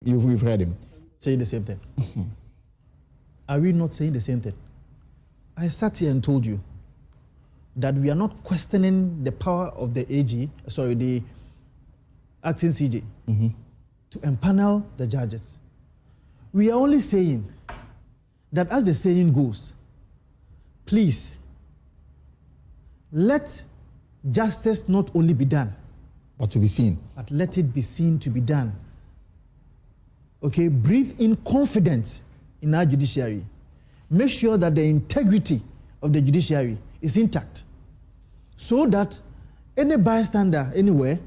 You've heard him. Saying the same thing. Are we not saying the same thing? I sat here and told you that we are not questioning the power of the the acting CJ to empanel the judges. We are only saying that, as the saying goes, please let justice not only be done, but to be seen. But let it be seen to be done. Okay, breathe in confidence in our judiciary. Make sure that the integrity of the judiciary is intact, so that any bystander anywhere,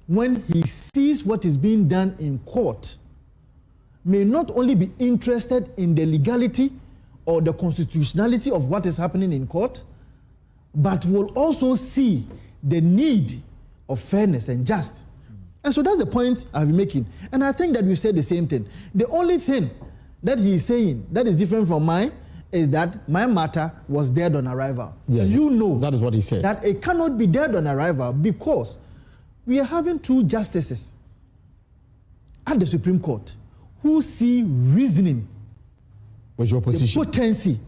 when he sees what is being done in court, may not only be interested in the legality or the constitutionality of what is happening in court, but will also see the need of fairness and justice. And so that's the point I've been making. And I think that we said the same thing. The only thing that he is saying that is different from mine is that my matter was dead on arrival. Yes, you know that is what he says. That it cannot be dead on arrival because we are having two justices at the Supreme Court who see reasoning with your position, the potency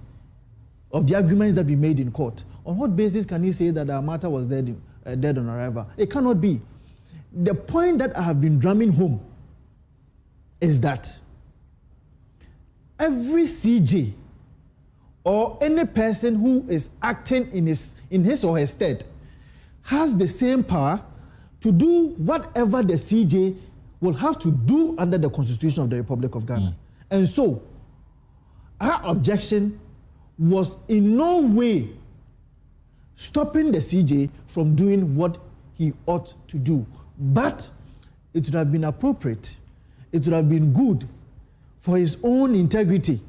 of the arguments that we made in court. On what basis can he say that our matter was dead on arrival? It cannot be. The point that I have been drumming home is that every CJ or any person who is acting in his or her stead has the same power to do whatever the CJ will have to do under the Constitution of the Republic of Ghana. And so, our objection was in no way stopping the CJ from doing what he ought to do. But it would have been appropriate, it would have been good for his own integrity,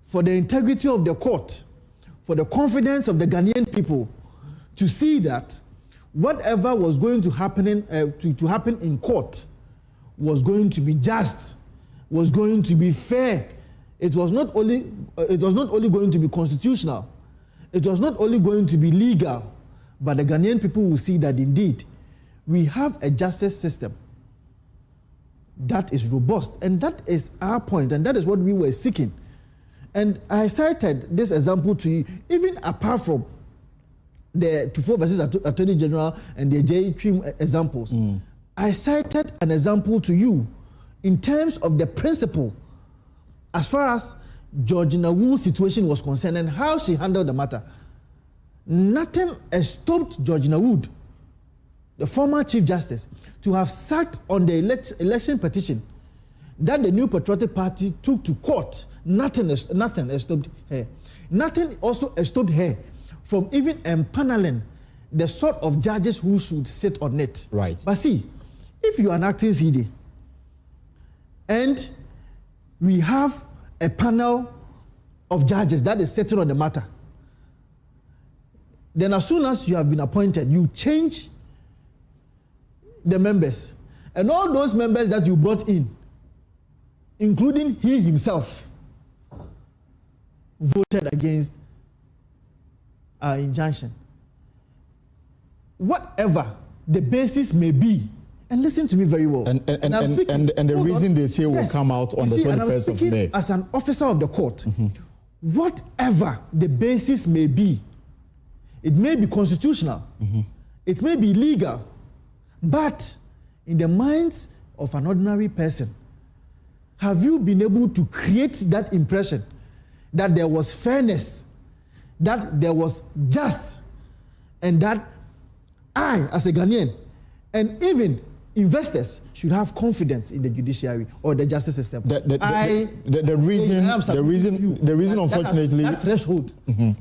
for the integrity of the court, for the confidence of the Ghanaian people, to see that whatever was going to happen in court was going to be just, was going to be fair. It was not only going to be constitutional, it was not only going to be legal, but the Ghanaian people will see that indeed we have a justice system that is robust, and that is our point, and that is what we were seeking. And I cited this example to you, even apart from the Tufo versus Attorney General and the J. Trim examples. I cited an example to you in terms of the principle as far as Georgina Wu's situation was concerned and how she handled the matter. Nothing has stopped Georgina Wood, the former Chief Justice, to have sat on the election petition that the New Patriotic Party took to court. Nothing has stopped her. Nothing also has stopped her from even empaneling the sort of judges who should sit on it. Right. But see, if you are an acting CD and we have a panel of judges that is sitting on the matter, then as soon as you have been appointed, you change the members. And all those members that you brought in, including he himself, voted against our injunction. Whatever the basis may be, and listen to me very well. And the reason they say will come out on the 21st of May. As an officer of the court, whatever the basis may be, it may be constitutional, it may be legal, but in the minds of an ordinary person, have you been able to create that impression that there was fairness, that there was just, and that I, as a Ghanaian, and even investors should have confidence in the judiciary or the justice system? The reason, unfortunately, that threshold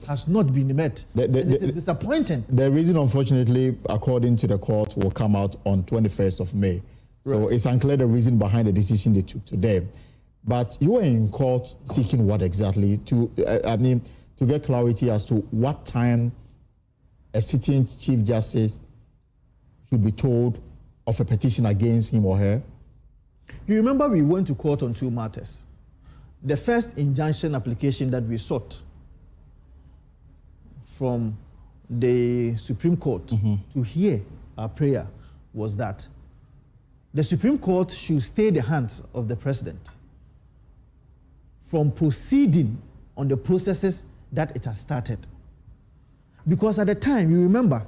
has not been met. And it is disappointing. The reason, unfortunately, according to the court, will come out on 21st of May. So it's unclear the reason behind the decision they took today. But you were in court seeking what exactly? To get clarity as to what time a sitting Chief Justice should be told of a petition against him or her? You remember we went to court on two matters. The first injunction application that we sought from the Supreme Court to hear our prayer was that the Supreme Court should stay the hands of the president from proceeding on the processes that it has started. Because at the time, you remember,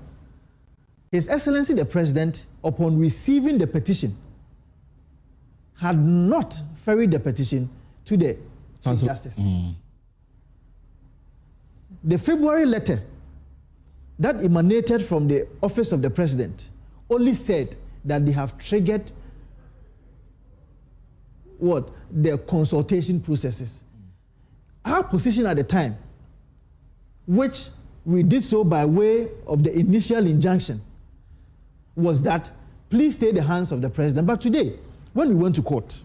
His Excellency the President, upon receiving the petition, had not ferried the petition to the Chief Justice. The February letter that emanated from the office of the President only said that they have triggered what? The consultation processes. Our position at the time, which we did so by way of the initial injunction, was that please stay in the hands of the president. But today, when we went to court,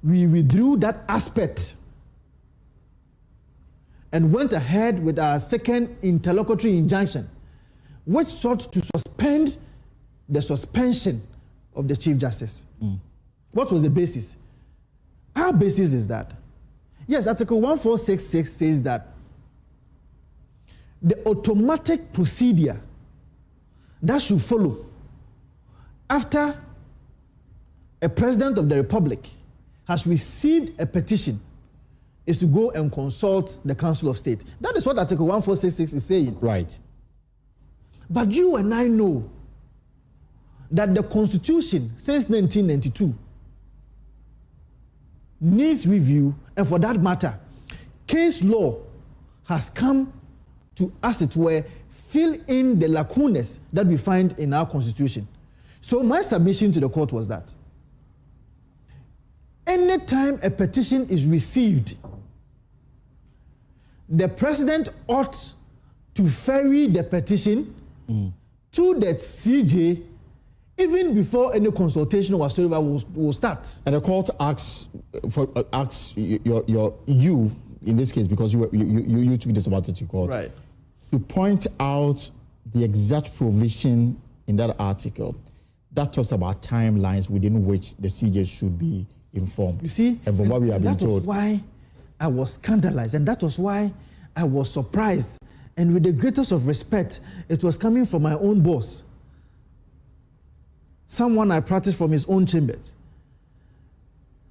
we withdrew that aspect and went ahead with our second interlocutory injunction, which sought to suspend the suspension of the Chief Justice. What was the basis? Our basis is that, yes, Article 1466 says that the automatic procedure that should follow after a president of the republic has received a petition is to go and consult the Council of State. That is what Article 1466 is saying. Right. But you and I know that the Constitution since 1992 needs review, and for that matter, case law has come to, as it were, fill in the lacunas that we find in our Constitution. So my submission to the court was that anytime a petition is received, the president ought to ferry the petition to the CJ even before any consultation whatsoever will start. And the court asks you in this case, because you took this matter to court, right, to point out the exact provision in that article that talks about timelines within which the CJ should be informed. You see, and from what we have been told, that was why I was scandalized, and that was why I was surprised. And with the greatest of respect, it was coming from my own boss, someone I practiced from his own chambers.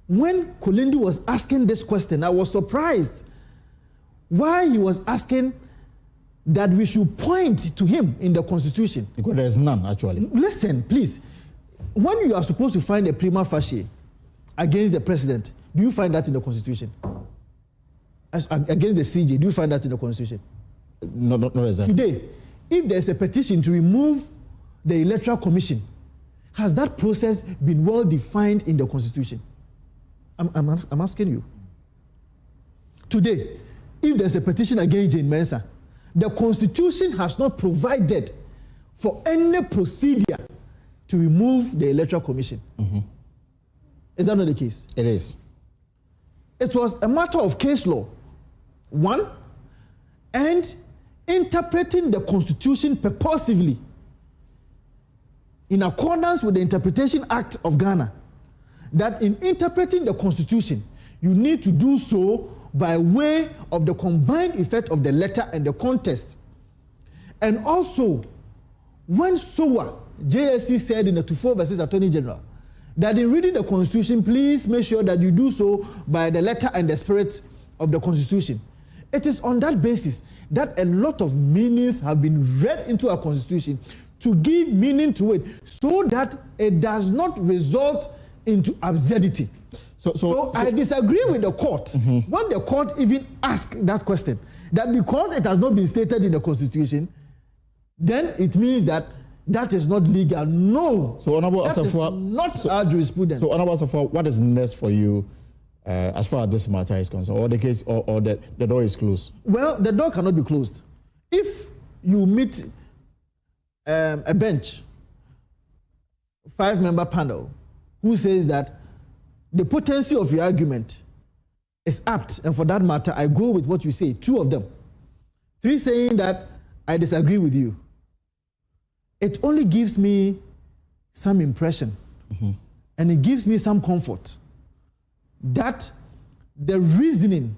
When Kolindi was asking this question, I was surprised why he was asking that we should point to him in the Constitution. Because there is none, actually. Listen, please. When you are supposed to find a prima facie against the president, do you find that in the Constitution? Against the CJ, do you find that in the Constitution? Not exactly. Today, if there's a petition to remove the Electoral Commission, has that process been well defined in the Constitution? I'm asking you. Today, if there's a petition against Jane Mensah, the Constitution has not provided for any procedure to remove the Electoral Commission. Is that not the case? It is. It was a matter of case law, one, and interpreting the Constitution purposively in accordance with the Interpretation Act of Ghana, that in interpreting the Constitution, you need to do so by way of the combined effect of the letter and the context. And also, when SOA, JSC said in the 24 versus Attorney General, that in reading the Constitution, please make sure that you do so by the letter and the spirit of the Constitution. It is on that basis that a lot of meanings have been read into our Constitution to give meaning to it so that it does not result into absurdity. So I disagree with the court when the court even asked that question, that because it has not been stated in the Constitution, then it means that that is not legal. No. So Honorable Assafuah, not our jurisprudence. So Honorable Assafuah, what is next for you as far as this matter is concerned, or the case, or the door is closed? Well, the door cannot be closed. If you meet a bench, 5-member panel, who says that the potency of your argument is apt, and for that matter, I go with what you say, 2 of them. 3 saying that I disagree with you. It only gives me some impression, and it gives me some comfort that the reasoning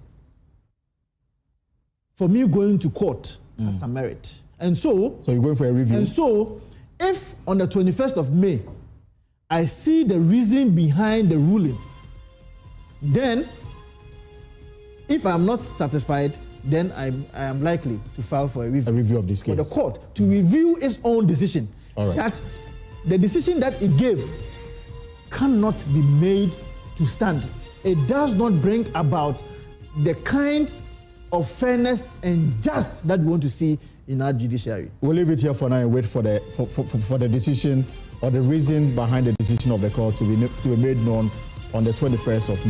for me going to court has some merit. And so you're going for a review? And so, if on the 21st of May, I see the reason behind the ruling, then if I'm not satisfied, then I am likely to file for a review. A review of this case. For the court to review its own decision. All right. That the decision that it gave cannot be made to stand. It does not bring about the kind of fairness and just that we want to see in our judiciary. We'll leave it here for now and wait for the decision or the reason behind the decision of the court to be made known on the 21st of May.